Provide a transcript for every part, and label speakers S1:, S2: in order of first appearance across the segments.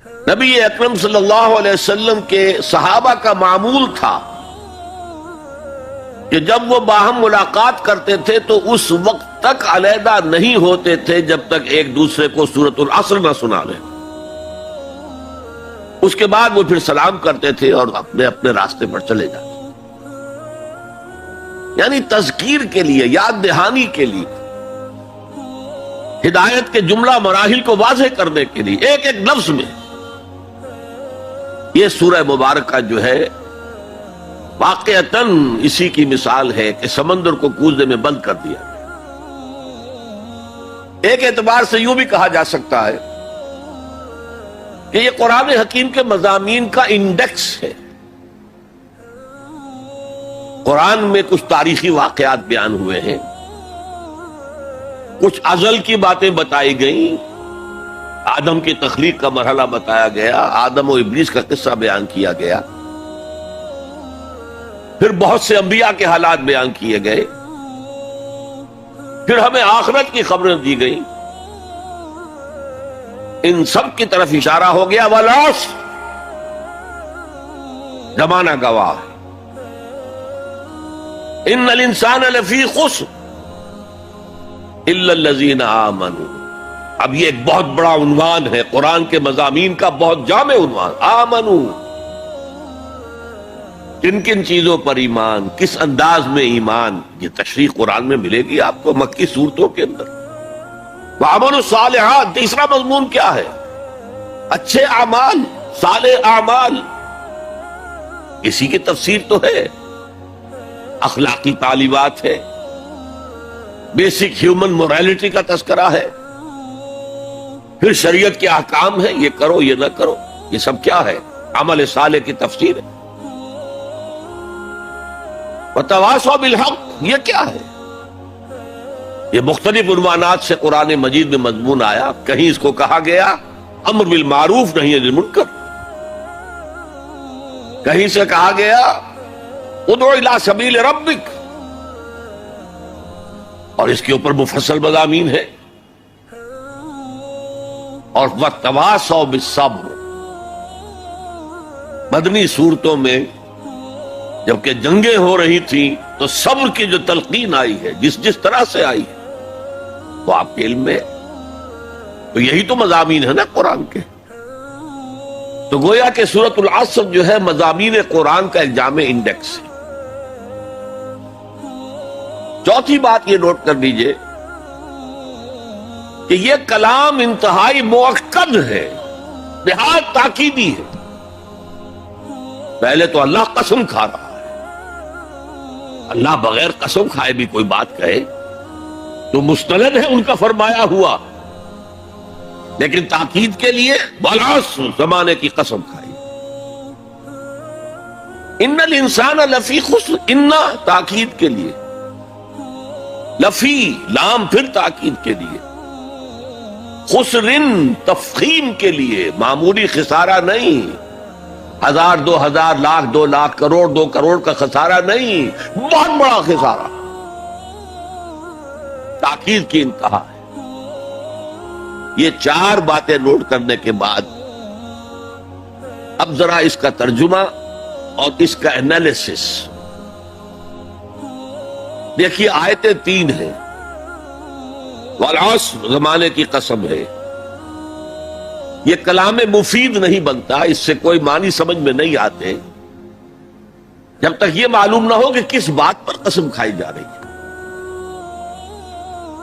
S1: نبی اکرم صلی اللہ علیہ وسلم کے صحابہ کا معمول تھا کہ جب وہ باہم ملاقات کرتے تھے تو اس وقت تک علیحدہ نہیں ہوتے تھے جب تک ایک دوسرے کو سورۃ العصر نہ سنا لیں. اس کے بعد وہ پھر سلام کرتے تھے اور اپنے اپنے راستے پر چلے جاتے. یعنی تذکیر کے لیے، یاد دہانی کے لیے، ہدایت کے جملہ مراحل کو واضح کرنے کے لیے ایک ایک لفظ میں یہ سورہ مبارکہ جو ہے واقعتاً اسی کی مثال ہے کہ سمندر کو کوزے میں بند کر دیا. ایک اعتبار سے یوں بھی کہا جا سکتا ہے کہ یہ قرآن حکیم کے مضامین کا انڈیکس ہے. قرآن میں کچھ تاریخی واقعات بیان ہوئے ہیں، کچھ ازل کی باتیں بتائی گئیں، آدم کی تخلیق کا مرحلہ بتایا گیا، آدم و ابلیس کا قصہ بیان کیا گیا، پھر بہت سے انبیاء کے حالات بیان کیے گئے، پھر ہمیں آخرت کی خبریں دی گئیں. ان سب کی طرف اشارہ ہو گیا والعصر، زمانہ گواہ ہے. ان الانسان لفی خسر الا الذین آمنوا. اب یہ ایک بہت بڑا عنوان ہے قرآن کے مضامین کا، بہت جامع عنوان. آمنوا، کن کن چیزوں پر ایمان، کس انداز میں ایمان، یہ تشریح قرآن میں ملے گی آپ کو مکی صورتوں کے اندر. وعملوا الصالحات، تیسرا مضمون کیا ہے؟ اچھے اعمال، صالح اعمال. اسی کی تفسیر تو ہے، اخلاقی تعلیمات ہے، بیسک ہیومن موریلٹی کا تذکرہ ہے، پھر شریعت کے احکام ہے، یہ کرو یہ نہ کرو. یہ سب کیا ہے؟ عمل صالح کی تفسیر ہے. وتواصوا بالحق، یہ کیا ہے؟ یہ مختلف عنوانات سے قرآن مجید میں مضمون آیا. کہیں اس کو کہا گیا امر بالمعروف نہی عن المنکر، کہیں سے کہا گیا ادعو الی سبیل ربک، اور اس کے اوپر مفصل مضامین ہے. اور وتواصوا بالصبر، مدنی صورتوں میں جبکہ جنگیں ہو رہی تھیں تو صبر کی جو تلقین آئی ہے جس طرح سے آئی ہے وہ آپ کے علم میں، تو یہی تو مضامین ہے نا قرآن کے. تو گویا کہ سورۃ العصر جو ہے مضامین قرآن کا ایک جامع انڈیکس ہے. چوتھی بات یہ نوٹ کر لیجئے کہ یہ کلام انتہائی مؤکد ہے، نہایت تاکیدی ہے. پہلے تو اللہ قسم کھا رہا ہے، اللہ بغیر قسم کھائے بھی کوئی بات کہے تو مستند ہے ان کا فرمایا ہوا، لیکن تاکید کے لیے والعصر، زمانے کی قسم کھائی. ان الانسان لفی خسر، ان تاکید کے لیے، لفی لام پھر تاکید کے لیے، خسرن تفخیم کے لیے، معمولی خسارہ نہیں، 1000 2000 لاکھ 2 لاکھ کروڑ 2 کروڑ کا خسارہ نہیں، بہت بڑا خسارہ. تاکید کی انتہا ہے. یہ 4 باتیں نوٹ کرنے کے بعد اب ذرا اس کا ترجمہ اور اس کا انالیسس دیکھیے. آیتیں 3 ہیں، والعصر، زمانے کی قسم ہے. یہ کلام مفید نہیں بنتا، اس سے کوئی معنی سمجھ میں نہیں آتے جب تک یہ معلوم نہ ہو کہ کس بات پر قسم کھائی جا رہی ہے.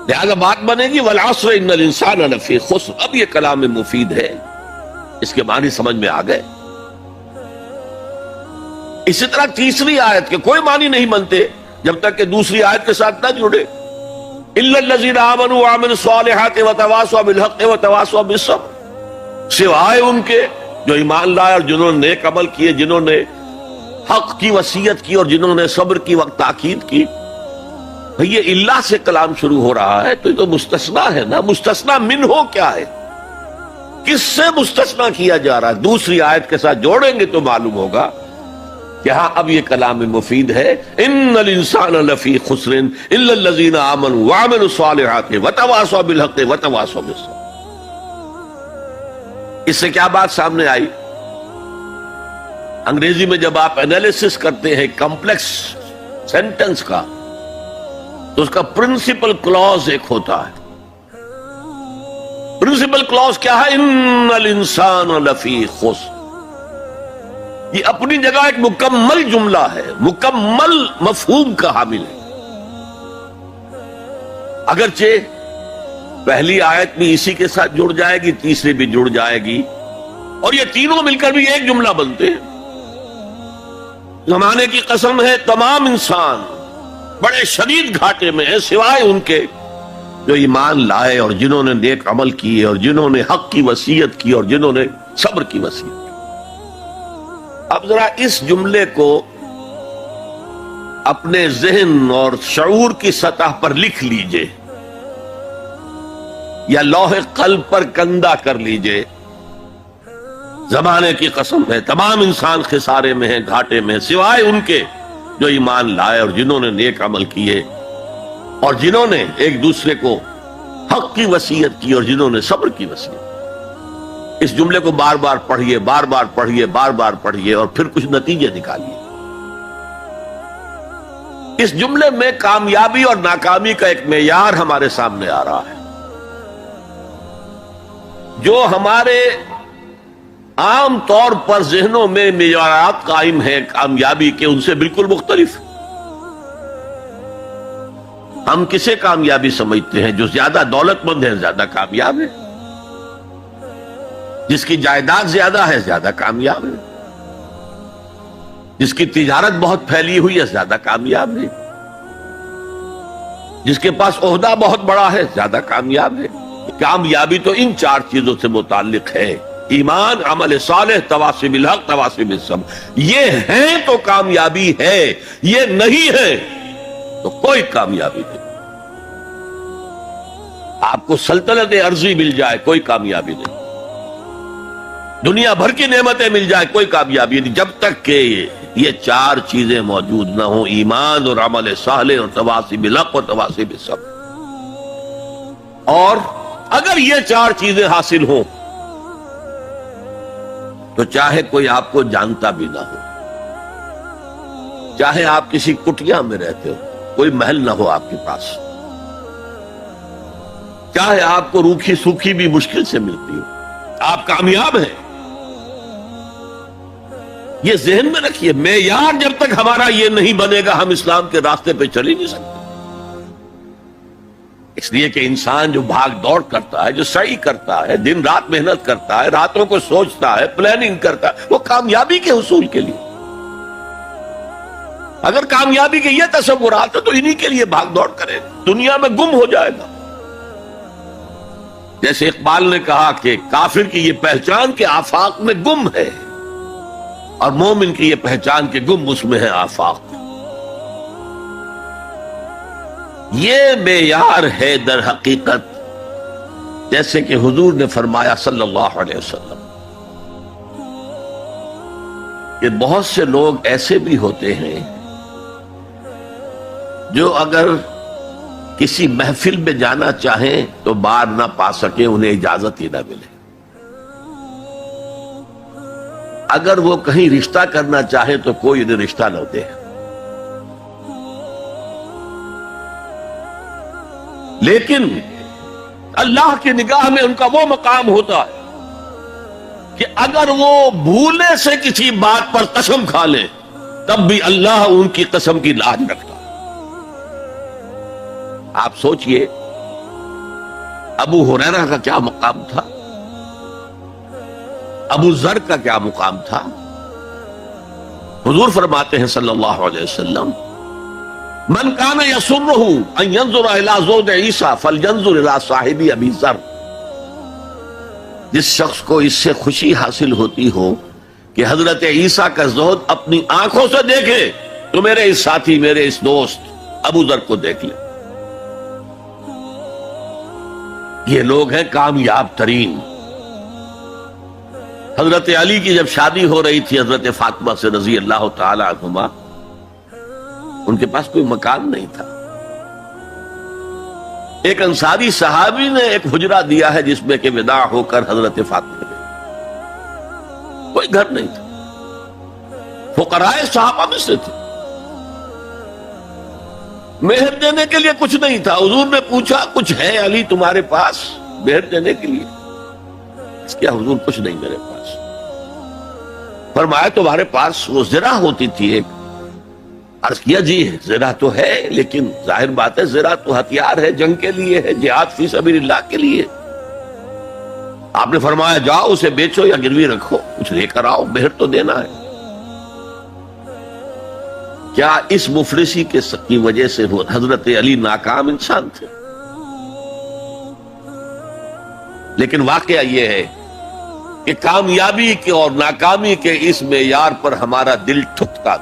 S1: لہذا بات بنے گی والعصر ان الانسان لفی خسر. اب یہ کلام مفید ہے، اس کے معنی سمجھ میں آ گئے. اسی طرح تیسری آیت کے کوئی معنی نہیں بنتے جب تک کہ دوسری آیت کے ساتھ نہ جڑے. الا الذین آمنوا وعملوا الصالحات وتواصوا بالحق وتواصوا بالصبر، سوائے ان کے جو ایمان لائے اور جنہوں نے نیک عمل کیے، جنہوں نے حق کی وصیت کی اور جنہوں نے صبر کی وقت تاکید کی. یہ اللہ سے کلام شروع ہو رہا ہے تو یہ تو مستثنا ہے نا. مستثنا من ہو کیا ہے، کس سے مستثنا کیا جا رہا ہے؟ دوسری آیت کے ساتھ جوڑیں گے تو معلوم ہوگا کہ ہاں اب یہ کلام مفید ہے. ان الانسان لفی خسر الا الذین آمنوا وعملوا الصالحات وتواصوا بالحق وتواصوا بالصبر. اس سے کیا بات سامنے آئی؟ انگریزی میں جب آپ انالیسس کرتے ہیں کمپلیکس سینٹنس کا تو اس کا پرنسپل کلوز ایک ہوتا ہے. پرنسپل کلوز کیا ہے؟ ان الانسان لفی خسر. یہ اپنی جگہ ایک مکمل جملہ ہے، مکمل مفہوم کا حامل ہے. اگرچہ پہلی آیت بھی اسی کے ساتھ جڑ جائے گی، تیسری بھی جڑ جائے گی، اور یہ تینوں مل کر بھی ایک جملہ بنتے ہیں. زمانے کی قسم ہے تمام انسان بڑے شدید گھاٹے میں ہیں سوائے ان کے جو ایمان لائے اور جنہوں نے نیک عمل کیے اور جنہوں نے حق کی وصیت کی اور جنہوں نے صبر کی وصیت کی. اب ذرا اس جملے کو اپنے ذہن اور شعور کی سطح پر لکھ لیجئے یا لوح قلب پر کندہ کر لیجئے. زمانے کی قسم ہے تمام انسان خسارے میں ہیں، گھاٹے میں ہیں، سوائے ان کے جو ایمان لائے اور جنہوں نے نیک عمل کیے اور جنہوں نے ایک دوسرے کو حق کی وصیت کی اور جنہوں نے صبر کی وصیت. اس جملے کو بار بار پڑھیے، بار بار پڑھیے، بار بار پڑھیے اور پھر کچھ نتیجے نکالیے. اس جملے میں کامیابی اور ناکامی کا ایک معیار ہمارے سامنے آ رہا ہے. جو ہمارے عام طور پر ذہنوں میں معیارات قائم ہیں کامیابی کے، ان سے بالکل مختلف. ہم کسے کامیابی سمجھتے ہیں؟ جو زیادہ دولت مند ہے زیادہ کامیاب ہے، جس کی جائیداد زیادہ ہے زیادہ کامیاب ہے، جس کی تجارت بہت پھیلی ہوئی ہے زیادہ کامیاب ہے، جس کے پاس عہدہ بہت بڑا ہے زیادہ کامیاب ہے. کامیابی تو ان چار چیزوں سے متعلق ہے: ایمان، عمل صالح، تواصی بالحق، تواصی بالصبر. یہ ہیں تو کامیابی ہے، یہ نہیں ہے تو کوئی کامیابی نہیں. آپ کو سلطنت عرضی مل جائے کوئی کامیابی نہیں، دنیا بھر کی نعمتیں مل جائے کوئی کامیابی نہیں، جب تک کہ یہ چار چیزیں موجود نہ ہوں: ایمان اور عمل صالح اور تواصی بالحق اور تواصی بالصبر. اور اگر یہ چار چیزیں حاصل ہوں تو چاہے کوئی آپ کو جانتا بھی نہ ہو، چاہے آپ کسی کٹیا میں رہتے ہو، کوئی محل نہ ہو آپ کے پاس، چاہے آپ کو روکھی سوکھی بھی مشکل سے ملتی ہو، آپ کامیاب ہیں. یہ ذہن میں رکھیے. معیار جب تک ہمارا یہ نہیں بنے گا ہم اسلام کے راستے پہ چل ہی نہیں سکتے. اس لیے کہ انسان جو بھاگ دوڑ کرتا ہے، جو سعی کرتا ہے، دن رات محنت کرتا ہے، راتوں کو سوچتا ہے، پلاننگ کرتا ہے، وہ کامیابی کے حصول کے لیے. اگر کامیابی کے یہ تصورات ہیں تو انہی کے لیے بھاگ دوڑ کرے، دنیا میں گم ہو جائے گا. جیسے اقبال نے کہا کہ کافر کی یہ پہچان کے آفاق میں گم ہے اور مومن کی یہ پہچان کے گم اس میں ہے آفاق. یہ معیار ہے در حقیقت، جیسے کہ حضور نے فرمایا صلی اللہ علیہ وسلم کہ بہت سے لوگ ایسے بھی ہوتے ہیں جو اگر کسی محفل میں جانا چاہیں تو بار نہ پا سکے، انہیں اجازت ہی نہ ملے. اگر وہ کہیں رشتہ کرنا چاہیں تو کوئی انہیں رشتہ نہ دے. لیکن اللہ کی نگاہ میں ان کا وہ مقام ہوتا ہے کہ اگر وہ بھولے سے کسی بات پر قسم کھا لے تب بھی اللہ ان کی قسم کی لاج رکھتا. آپ سوچئے ابو ہریرہ کا کیا مقام تھا، ابو ذر کا کیا مقام تھا. حضور فرماتے ہیں صلی اللہ علیہ وسلم: من کان یسرہ ان ینظر الی زوج عیسیٰ فلینظر الی صاحب ابی ذر. جس شخص کو اس سے خوشی حاصل ہوتی ہو کہ حضرت عیسیٰ کا زہد اپنی آنکھوں سے دیکھے تو میرے اس ساتھی، میرے اس دوست ابو ذر کو دیکھ لے. یہ لوگ ہیں کامیاب ترین. حضرت علی کی جب شادی ہو رہی تھی حضرت فاطمہ سے رضی اللہ تعالی عنہما، ان کے پاس کوئی مکان نہیں تھا. ایک انصاری صحابی نے ایک حجرہ دیا ہے جس میں کہ وداع ہو کر حضرت فاطمہ گئی. کوئی گھر نہیں تھا، فقراء صحابہ میں سے تھے، مہر دینے کے لیے کچھ نہیں تھا۔ حضور نے پوچھا کچھ ہے علی تمہارے پاس مہر دینے کے لیے؟ کیا حضور کچھ نہیں میرے پاس۔ فرمایا تمہارے پاس وہ زرہ ہوتی تھی ایک؟ عرض کیا جی زرہ تو ہے، لیکن ظاہر بات ہے زرہ تو ہتھیار ہے، جنگ کے لیے ہے، جہاد فی سبیل اللہ کے لیے۔ آپ نے فرمایا جاؤ اسے بیچو یا گروی رکھو، کچھ لے کر آؤ، مہر تو دینا ہے۔ کیا اس مفلسی کی وجہ سے وہ حضرت علی ناکام انسان تھے؟ لیکن واقعہ یہ ہے کہ کامیابی کے اور ناکامی کے اس معیار پر ہمارا دل ٹھکتا،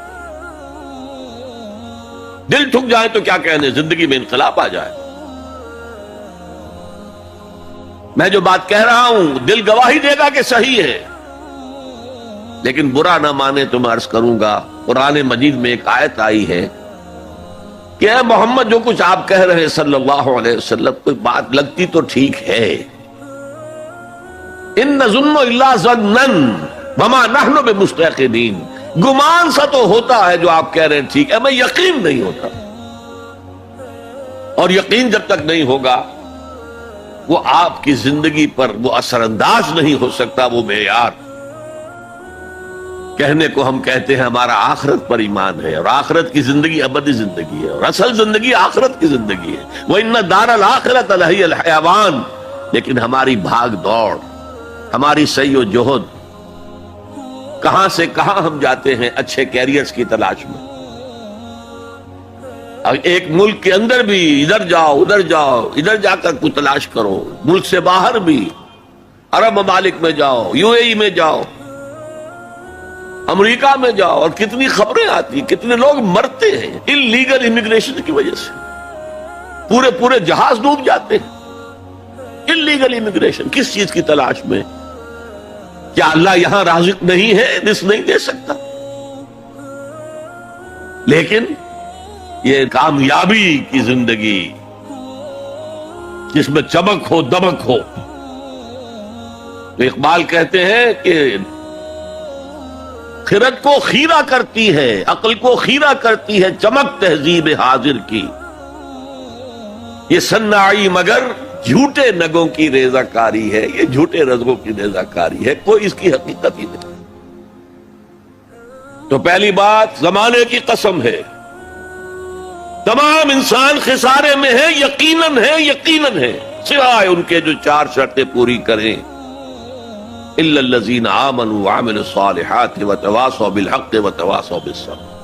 S1: دل ٹھک جائے تو کیا کہنے، زندگی میں انقلاب آ جائے۔ میں جو بات کہہ رہا ہوں دل گواہی دے گا کہ صحیح ہے، لیکن برا نہ مانے تو میں عرض کروں گا، قرآن مجید میں ایک آیت آئی ہے کہ اے محمد جو کچھ آپ کہہ رہے ہیں صلی اللہ علیہ وسلم، کوئی بات لگتی تو ٹھیک ہے، ان نظن الا ظنا وما نحن بمستيقنين، گمان سا تو ہوتا ہے جو آپ کہہ رہے ہیں ٹھیک ہے، میں یقین نہیں ہوتا، اور یقین جب تک نہیں ہوگا وہ آپ کی زندگی پر وہ اثر انداز نہیں ہو سکتا، وہ معیار۔ کہنے کو ہم کہتے ہیں ہمارا آخرت پر ایمان ہے، اور آخرت کی زندگی ابدی زندگی ہے، اور اصل زندگی آخرت کی زندگی ہے، وَإِنَّ دَارَ الْآخِرَةَ لَهِيَ الْحَيَوَانُ، لیکن ہماری بھاگ دوڑ، ہماری سعی و جہد، کہاں سے کہاں ہم جاتے ہیں اچھے کیریئرز کی تلاش میں۔ ایک ملک کے اندر بھی ادھر جاؤ ادھر جاؤ، ادھر جا کر کوئی تلاش کرو، ملک سے باہر بھی عرب ممالک میں جاؤ، یو اے ای میں جاؤ، امریکہ میں جاؤ، اور کتنی خبریں آتی، کتنے لوگ مرتے ہیں انلیگل امیگریشن کی وجہ سے، پورے جہاز ڈوب جاتے ہیں انلیگل امیگریشن۔ کس چیز کی تلاش میں؟ کیا اللہ یہاں رازق نہیں ہے، رزق نہیں دے سکتا؟ لیکن یہ کامیابی کی زندگی جس میں چمک ہو دمک ہو، تو اقبال کہتے ہیں کہ خرد کو خیرہ کرتی ہے، عقل کو خیرہ کرتی ہے چمک تہذیب حاضر کی، یہ صناعی مگر جھوٹے نگوں کی ریزہ کاری ہے، یہ جھوٹے رزقوں کی ریزہ کاری ہے، کوئی اس کی حقیقت ہی نہیں۔ تو پہلی بات زمانے کی قسم ہے، تمام انسان خسارے میں ہے، یقیناً ہے، سوائے ان کے جو چار شرطیں پوری کریں، الا الذین آمنوا وعملوا الصالحات وتواصوا بالحق وتواصوا بالصبر۔